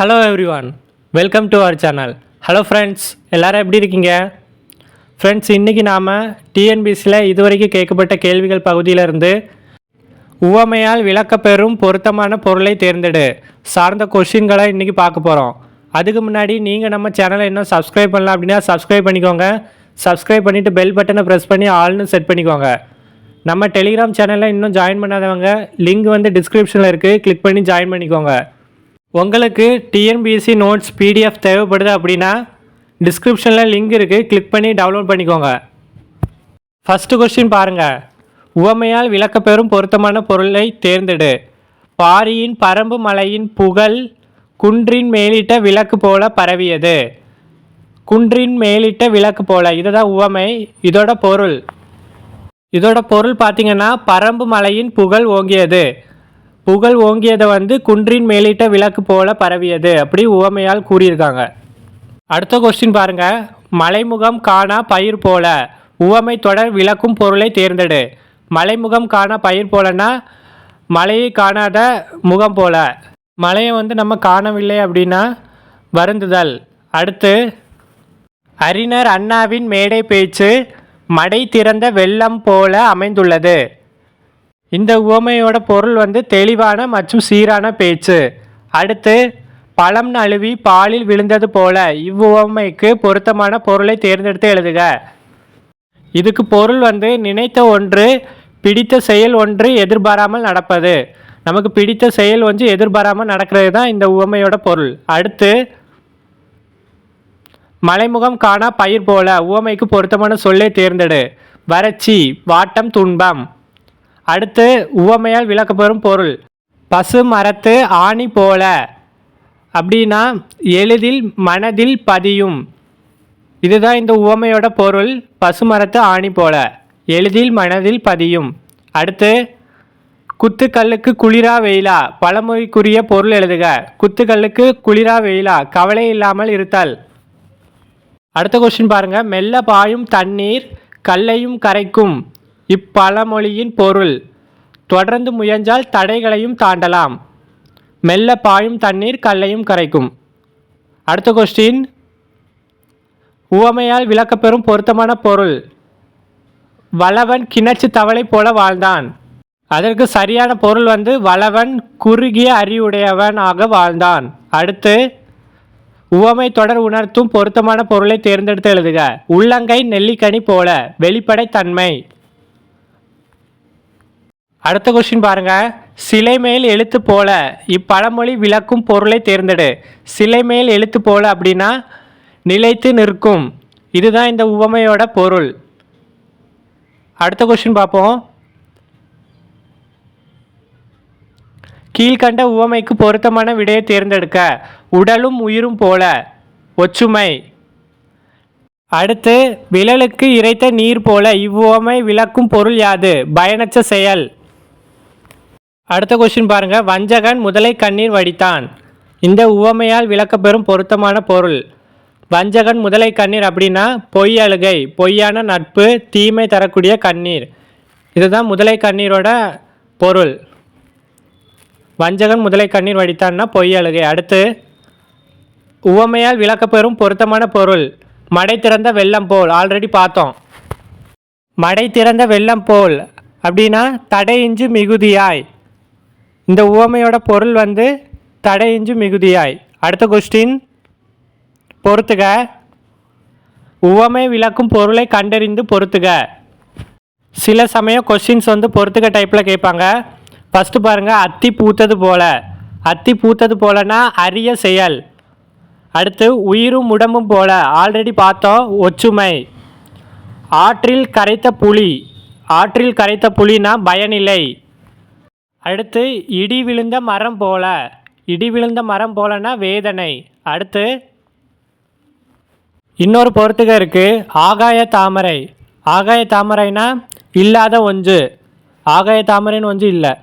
Hello everyone, welcome to our channel. Hello friends, எல்லோரும் எப்படி இருக்கீங்க? ஃப்ரெண்ட்ஸ், இன்றைக்கி நாம் டிஎன்பிசியில் இதுவரைக்கும் கேட்கப்பட்ட கேள்விகள் பகுதியிலிருந்து உவமையால் விளக்கப்பெறும் பொருத்தமான பொருளை தேர்ந்தெடு சார்ந்த கொஷின்களை இன்றைக்கி பார்க்க போகிறோம். அதுக்கு முன்னாடி நீங்கள் நம்ம சேனலை இன்னும் சப்ஸ்கிரைப் பண்ணலாம் அப்படின்னா சப்ஸ்கிரைப் பண்ணிக்கோங்க. சப்ஸ்கிரைப் பண்ணிவிட்டு பெல் பட்டனை ப்ரெஸ் பண்ணி ஆல்னு செட் பண்ணிக்கோங்க. நம்ம டெலிகிராம் சேனலில் இன்னும் ஜாயின் பண்ணாதவங்க லிங்க் வந்து டிஸ்கிரிப்ஷனில் இருக்குது, கிளிக் பண்ணி ஜாயின் பண்ணிக்கோங்க. உங்களுக்கு டிஎன்பிஎஸ்சி நோட்ஸ் பிடிஎஃப் தேவைப்படுது அப்படின்னா டிஸ்கிரிப்ஷனில் லிங்க் இருக்குது, கிளிக் பண்ணி டவுன்லோட் பண்ணிக்கோங்க. ஃபஸ்ட்டு கொஸ்டின் பாருங்கள். உவமையால் விளக்கப்பெறும் பொருத்தமான பொருளை தேர்ந்தெடு. பாரியின் பரம்பு மலையின் புகழ் குன்றின் மேலிட்ட விளக்கு போல பரவியது. குன்றின் மேலிட்ட விளக்கு போல, இதுதான் உவமை. இதோட பொருள் பார்த்தீங்கன்னா பரம்பு மலையின் புகழ் ஓங்கியது. புகழ் ஓங்கியதை வந்து குன்றின் மேலிட்ட விளக்கு போல பரவியது அப்படி உவமையால் கூறியிருக்காங்க. அடுத்த கொஸ்டின் பாருங்க. மலைமுகம் காணா பயிர் போல. உவமை தொடர் விளக்கும் பொருளை தேர்ந்தெடு. மலைமுகம் காணா பயிர் போலன்னா மலையை காணாத முகம் போல. மலையை வந்து நம்ம காணவில்லை அப்படின்னா வருந்துதல். அடுத்து அறிஞர் அண்ணாவின் மேடை பேச்சு மடை திறந்த வெள்ளம் போல அமைந்துள்ளது. இந்த உவமையோட பொருள் வந்து தெளிவான மற்றும் சீரான பேச்சு. அடுத்து பழம் நழுவி பாலில் விழுந்தது போல. இவ்வுவமைக்கு பொருத்தமான பொருளை தேர்ந்தெடுத்து எழுதுக. இதுக்கு பொருள் வந்து நினைத்த ஒன்று பிடித்த செயல் ஒன்று எதிர்பாராமல் நடப்பது. நமக்கு பிடித்த செயல் வந்து எதிர்பாராமல் நடக்கிறது தான் இந்த உவமையோட பொருள். அடுத்து மலைமுகம் காணா பயிர் போல. உவமைக்கு பொருத்தமான சொல்லை தேர்ந்தெடு. வறட்சி, வாட்டம், துன்பம். அடுத்து உவமையால் விளக்கப்பெறும் பொருள் பசு மரத்து ஆணி போல. அப்படின்னா எளிதில் மனதில் பதியும். இதுதான் இந்த உவமையோட பொருள். பசு மரத்து ஆணி போல, எளிதில் மனதில் பதியும். அடுத்து குத்துக்கல்லுக்கு குளிரா வெயிலா. பழமொழிக்குரிய பொருள் எழுதுக. குத்துக்கல்லுக்கு குளிரா வெயிலா, கவலை இல்லாமல் இருத்தல். அடுத்த கொஸ்டின் பாருங்க. மெல்ல பாயும் தண்ணீர் கல்லையும் கரைக்கும். இப்பழமொழியின் பொருள் தொடர்ந்து முயன்றால் தடைகளையும் தாண்டலாம். மெல்ல பாயும் தண்ணீர் கல்லையும் கரைக்கும். அடுத்த கொஸ்டின் உவமையால் விளக்கப்பெறும் பொருத்தமான பொருள் வளவன் கிணற்று தவளை போல வாழ்ந்தான். அதற்கு சரியான பொருள் வந்து வளவன் குறுகிய அறிவுடையவன் ஆக வாழ்ந்தான். அடுத்து உவமை தொடர் உணர்த்தும் பொருத்தமான பொருளை தேர்ந்தெடுத்து எழுதுக. உள்ளங்கை நெல்லிக்கனி போல, வெளிப்படைத்தன்மை. அடுத்த கொஸ்டின் பாருங்க. சிலை மேல் எழுத்து போல. இப்பழமொழி விளக்கும் பொருளை தேர்ந்தெடு. சிலை மேல் எழுத்து போல அப்படின்னா நிலைத்து நிற்கும். இதுதான் இந்த உவமையோட பொருள். அடுத்த கொஸ்டின் பார்ப்போம். கீழ்கண்ட உவமைக்கு பொருத்தமான விடையை தேர்ந்தெடுக்க. உடலும் உயிரும் போல, ஒற்றுமை. அடுத்து விழலுக்கு இறைத்த நீர் போல. இவ்வுவமை விளக்கும் பொருள் யாது? பயனற்ற செயல். அடுத்த கொஸ்டின் பாருங்க. வஞ்சகன் முதலை கண்ணீர் வடித்தான். இந்த உவமையால் விளக்கப்பெறும் பொருத்தமான பொருள் வஞ்சகன் முதலை கண்ணீர் அப்படின்னா பொய் அழுகை, பொய்யான நட்பு, தீமை தரக்கூடிய கண்ணீர். இதுதான் முதலை கண்ணீரோட பொருள். வஞ்சகன் முதலை கண்ணீர் வடித்தான்னா பொய் அழுகை. அடுத்து உவமையால் விளக்கப்பெறும் பொருத்தமான பொருள் மடை திறந்த வெள்ளம் போல். ஆல்ரெடி பார்த்தோம். மடை திறந்த வெள்ளம் போல் அப்படின்னா தடையின்றி மிகுதியாய். இந்த உவமையோட பொருள் வந்து தடையின்றி மிகுதியாய். அடுத்த கொஸ்டின் பொறுத்துக. உவமை விளக்கும் பொருளை கண்டறிந்து பொறுத்துக. சில சமயம் கொஸ்டின்ஸ் வந்து பொறுத்துக டைப்பில் கேட்பாங்க. ஃபஸ்ட்டு பாருங்கள். அத்தி பூத்தது போல. அத்தி பூத்தது போலனா அரிய செயல். அடுத்து உயிரும் உடம்பும் போல. ஆல்ரெடி பார்த்தோம், ஒற்றுமை. ஆற்றில் கரைத்த புலி. ஆற்றில் கரைத்த புலினா பயனில்லை. அடுத்து இடி விழுந்த மரம் போல. இடி விழுந்த மரம் போலனா வேதனை. அடுத்து இன்னொரு பொறுத்துக இருக்குது. ஆகாய தாமரை. ஆகாய தாமரைனா இல்லாத ஒன்று. ஆகாய தாமரைன்னு ஒன்று இல்லை.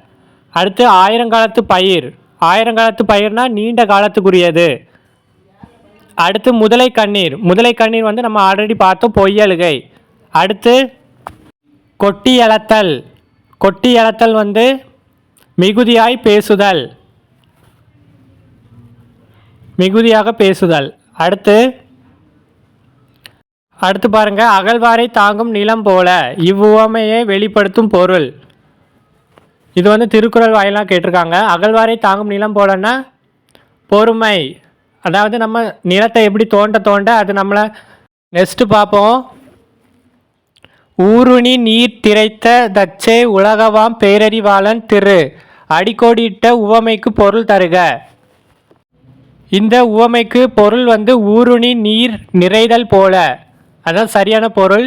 அடுத்து ஆயிரங்காலத்து பயிர். ஆயிரங்காலத்து பயிர்னா நீண்ட காலத்துக்குரியது. அடுத்து முதலை கண்ணீர். முதலை கண்ணீர் வந்து நம்ம ஆல்ரெடி பார்த்தோம், பொய்யழுகை. அடுத்து கொட்டி இழத்தல். கொட்டி இழத்தல் வந்து மிகுதியாய் பேசுதல். மிகுதியாக பேசுதல். அடுத்து பாருங்க, அகழ்வாரை தாங்கும் நிலம் போல இவ்வுவமையை வெளிப்படுத்தும் பொருள். இது வந்து திருக்குறள் வாயிலாக கேட்டிருக்காங்க. அகழ்வாரை தாங்கும் நிலம் போலன்னா பொறுமை, அதாவது நம்ம நிலத்தை எப்படி தோண்ட அது நம்மளை நெக்ஸ்ட்டு பார்ப்போம். ஊருணி நீர் திரைத்த தச்சே உலகவாம் பேரறிவாளன் திரு அடிக்கோடிட்ட உவமைக்கு பொருள் தருக. இந்த உவமைக்கு பொருள் வந்து ஊருணி நீர் நிறைதல் போல, அதான் சரியான பொருள்.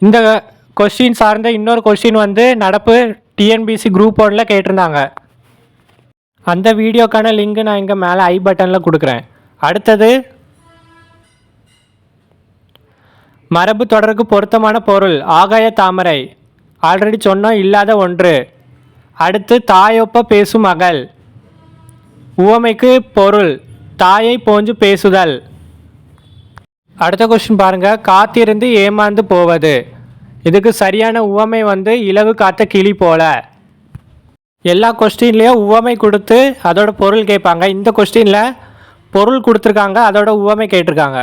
இந்த கொஸ்டின் சார்ந்த இன்னொரு கொஸ்டின் வந்து நடப்பு டிஎன்பிசி குரூப் 1 கேட்டிருந்தாங்க. அந்த வீடியோக்கான லிங்க் நான் இங்கே மேலே ஐ பட்டனில் கொடுக்குறேன். அடுத்தது மரபு தொடருக்கு பொருத்தமான பொருள் ஆகாய தாமரை, ஆல்ரெடி சொன்னோம், இல்லாத ஒன்று. அடுத்து தாயொப்ப பேசும் மகள், உவமைக்கு பொருள் தாயை போன்று பேசுதல். அடுத்த கொஸ்டின் பாருங்க, காத்திருந்து ஏமாந்து போவது. இதுக்கு சரியான உவமை வந்து இலவு காத்த கிளி போல. எல்லா கொஸ்டின்லேயும் உவமை கொடுத்து அதோட பொருள் கேட்பாங்க. இந்த கொஸ்டினில் பொருள் கொடுத்துருக்காங்க, அதோட உவமை கேட்டிருக்காங்க.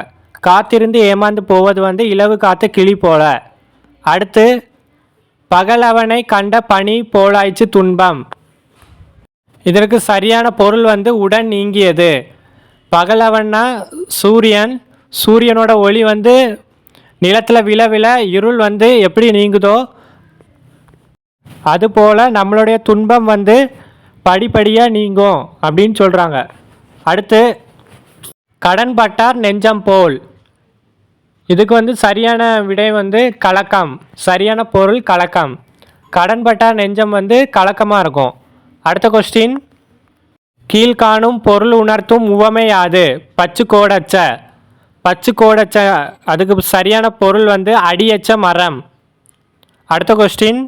காத்திருந்து ஏமாந்து போவது வந்து இலவு காத்த கிளி போல. அடுத்து பகலவனை கண்ட பனி போலாய்ச்சி துன்பம். இதற்கு சரியான பொருள் வந்து உடன் நீங்கியது. பகலவன்னா சூரியனோட ஒளி வந்து நிலத்தில் விழ இருள் வந்து எப்படி நீங்குதோ அதுபோல் நம்மளுடைய துன்பம் வந்து படிப்படியாக நீங்கும் அப்படின்னு சொல்கிறாங்க. அடுத்து கடன்பட்டார் நெஞ்சம் போல். இதுக்கு வந்து சரியான விடை வந்து கலக்கம், சரியான பொருள் கலக்கம். கடன்பட்டார் நெஞ்சம் வந்து கலக்கமாக இருக்கும். அடுத்த கொஸ்டின், கீழ்காணும் பொருள் உணர்த்தும் உவமை யாது? பச்சுக்கோடச்ச. பச்சுக்கோடச்ச அதுக்கு சரியான பொருள் வந்து அடியச்ச மரம். அடுத்த கொஸ்டின்,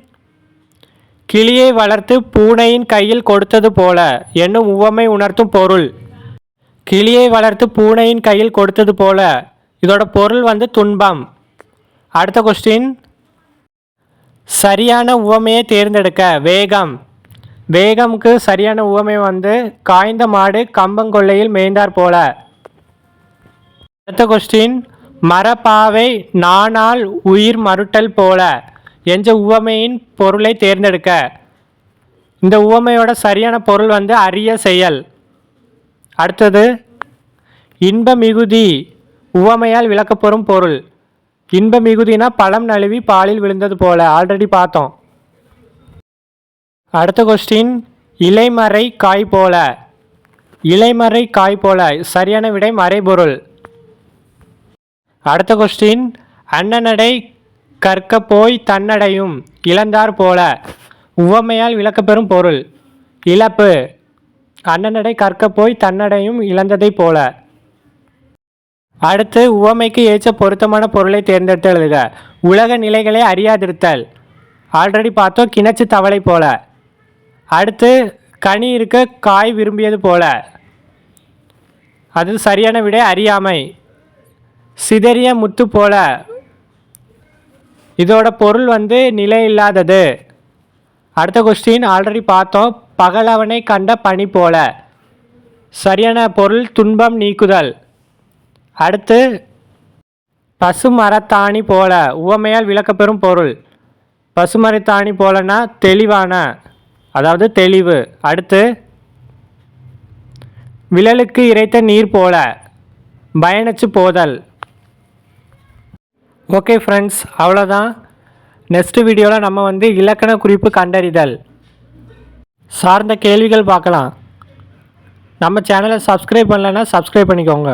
கிளியை வளர்த்து பூனையின் கையில் கொடுத்தது போல என்னும் உவமை உணர்த்தும் பொருள். கிளியை வளர்த்து பூனையின் கையில் கொடுத்தது போல, இதோட பொருள் வந்து துன்பம். அடுத்த கொஸ்டின், சரியான உவமையை தேர்ந்தெடுக்க. வேகம். வேகமுக்கு சரியான உவமை வந்து காய்ந்த மாடு கம்பங்கொள்ளையில் மேய்ந்தார் போல. அடுத்த கொஸ்டின், மரப்பாவை நானால் உயிர் மறுட்டல் போல என்ற உவமையின் பொருளை தேர்ந்தெடுக்க. இந்த உவமையோட சரியான பொருள் வந்து அரிய செயல். அடுத்தது இன்ப மிகுதி உவமையால் விளக்கப்பெறும் பொருள். இன்ப மிகுதினா பழம் நழுவி பாலில் விழுந்தது போல, ஆல்ரெடி பார்த்தோம். அடுத்த கொஸ்டின், இலைமறை காய் போல. இலைமறை காய் போல சரியான விடை மறைபொருள். அடுத்த கொஸ்டின், அன்னநடை கற்க போய் தன்னடையும் இழந்தார் போல உவமையால் விளக்கப்பெறும் பொருள். இழப்பு. அன்னநடை கற்க போய் தன்னடையும் இழந்ததை போல. அடுத்து உவமைக்கு ஏற்ற பொருத்தமான பொருளை தேர்ந்தெடுத்து எழுதுக. உலக நிலைகளை அறியாதிருத்தல், ஆல்ரெடி பார்த்தோம், கிணச்சு தவளை போல. அடுத்து கனி இருக்க காய் விரும்பியது போல, அது சரியான விடை அறியாமை. சிதறிய முத்து போல, இதோட பொருள் வந்து நிலை இல்லாதது. அடுத்த கொஸ்டின் ஆல்ரெடி பார்த்தோம், பகலவனை கண்ட பனி போல, சரியான பொருள் துன்பம் நீக்குதல். அடுத்து பசுமரத்தாணி போல உவமையால் விளக்கப்பெறும் பொருள். பசுமரத்தாணி போலனா தெளிவான, அதாவது தெளிவு. அடுத்து விழலுக்கு இறைத்த நீர் போல பயணச்சு போதல். ஓகே ஃப்ரெண்ட்ஸ், அவ்வளோதான். நெக்ஸ்ட் வீடியோவில் நம்ம வந்து இலக்கண குறிப்பு கண்டறிதல் சார்ந்த கேள்விகள் பார்க்கலாம். நம்ம சேனலை சப்ஸ்கிரைப் பண்ணலைன்னா சப்ஸ்கிரைப் பண்ணிக்கோங்க.